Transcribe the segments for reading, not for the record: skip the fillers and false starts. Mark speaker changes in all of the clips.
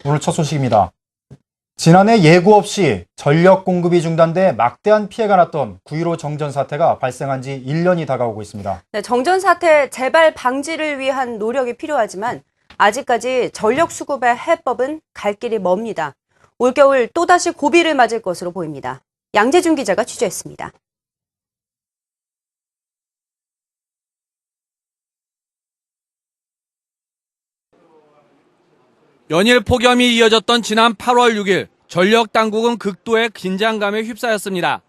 Speaker 1: 오늘 첫 소식입니다. 지난해 예고 없이 전력 공급이 중단돼 막대한 피해가 났던 9.15 정전 사태가 발생한 지 1년이 다가오고 있습니다.
Speaker 2: 네, 정전 사태 재발 방지를 위한 노력이 필요하지만 아직까지 전력 수급의 해법은 갈 길이 멉니다. 올겨울 또다시 고비를 맞을 것으로 보입니다. 양재준 기자가 취재했습니다.
Speaker 3: 연일 폭염이 이어졌던 지난 8월 6일 전력 당국은 극도의 긴장감에 휩싸였습니다.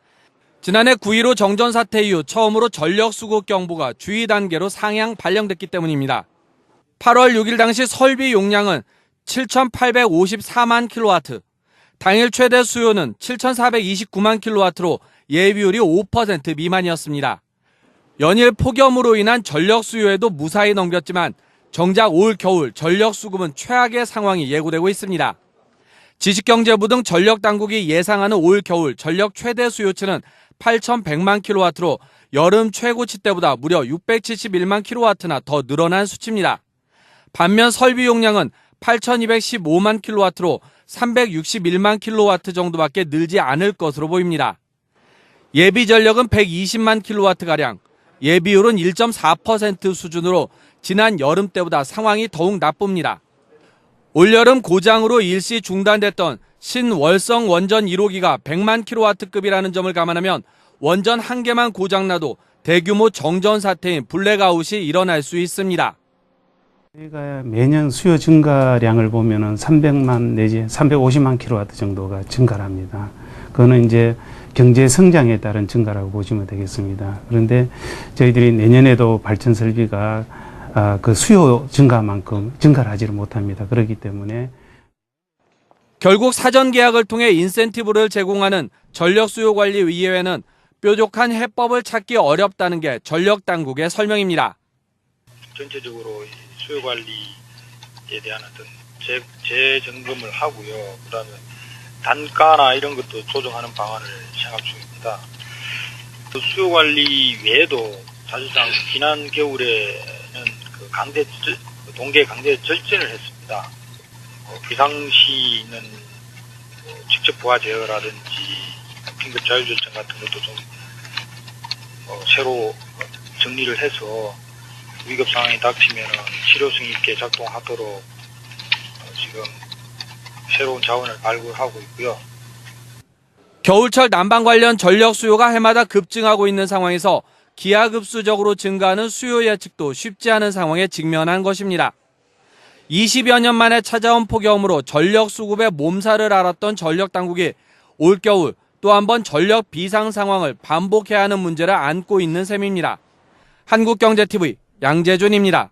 Speaker 3: 지난해 9.15 정전 사태 이후 처음으로 전력 수급 경보가 주의 단계로 상향 발령됐기 때문입니다. 8월 6일 당시 설비 용량은 7,854만 킬로와트, 당일 최대 수요는 7,429만 킬로와트로 예비율이 5% 미만이었습니다. 연일 폭염으로 인한 전력 수요에도 무사히 넘겼지만 정작 올 겨울 전력 수급은 최악의 상황이 예고되고 있습니다. 지식경제부 등 전력 당국이 예상하는 올 겨울 전력 최대 수요치는 8,100만 킬로와트로 여름 최고치 때보다 무려 671만 킬로와트나 더 늘어난 수치입니다. 반면 설비 용량은 8,215만 킬로와트로 361만 킬로와트 정도밖에 늘지 않을 것으로 보입니다. 예비 전력은 120만 킬로와트가량, 예비율은 1.4% 수준으로 지난 여름 때보다 상황이 더욱 나쁩니다. 올여름 고장으로 일시 중단됐던 신월성 원전 1호기가 100만 킬로와트급이라는 점을 감안하면 원전 한 개만 고장나도 대규모 정전 사태인 블랙아웃이 일어날 수 있습니다.
Speaker 4: 저희가 매년 수요 증가량을 보면은 300만 내지 350만 킬로와트 정도가 증가를 합니다. 그거는 이제 경제 성장에 따른 증가라고 보시면 되겠습니다. 그런데 저희들이 내년에도 발전 설비가 그 수요 증가만큼 증가를 하지를 못합니다. 그렇기 때문에
Speaker 3: 결국 사전 계약을 통해 인센티브를 제공하는 전력수요관리위원회는 뾰족한 해법을 찾기 어렵다는 게 전력 당국의 설명입니다.
Speaker 5: 전체적으로 수요 관리에 대한 어떤 재점검을 하고요. 그다음에 단가나 이런 것도 조정하는 방안을 생각 중입니다. 그 수요 관리 외에도 사실상 지난 겨울에는 동계 강제 절전을 했습니다. 비상시는 직접 부하 제어라든지 긴급 자율절전 같은 것도 좀 새로 정리를 해서 위급 상황이 닥치면 실효성 있게 작동하도록 지금 새로운 자원을 발굴하고 있고요.
Speaker 3: 겨울철 난방 관련 전력 수요가 해마다 급증하고 있는 상황에서 기하급수적으로 증가하는 수요 예측도 쉽지 않은 상황에 직면한 것입니다. 20여 년 만에 찾아온 폭염으로 전력 수급의 몸살을 앓았던 전력 당국이 올겨울 또 한 번 전력 비상 상황을 반복해야 하는 문제를 안고 있는 셈입니다. 한국경제TV 양재준입니다.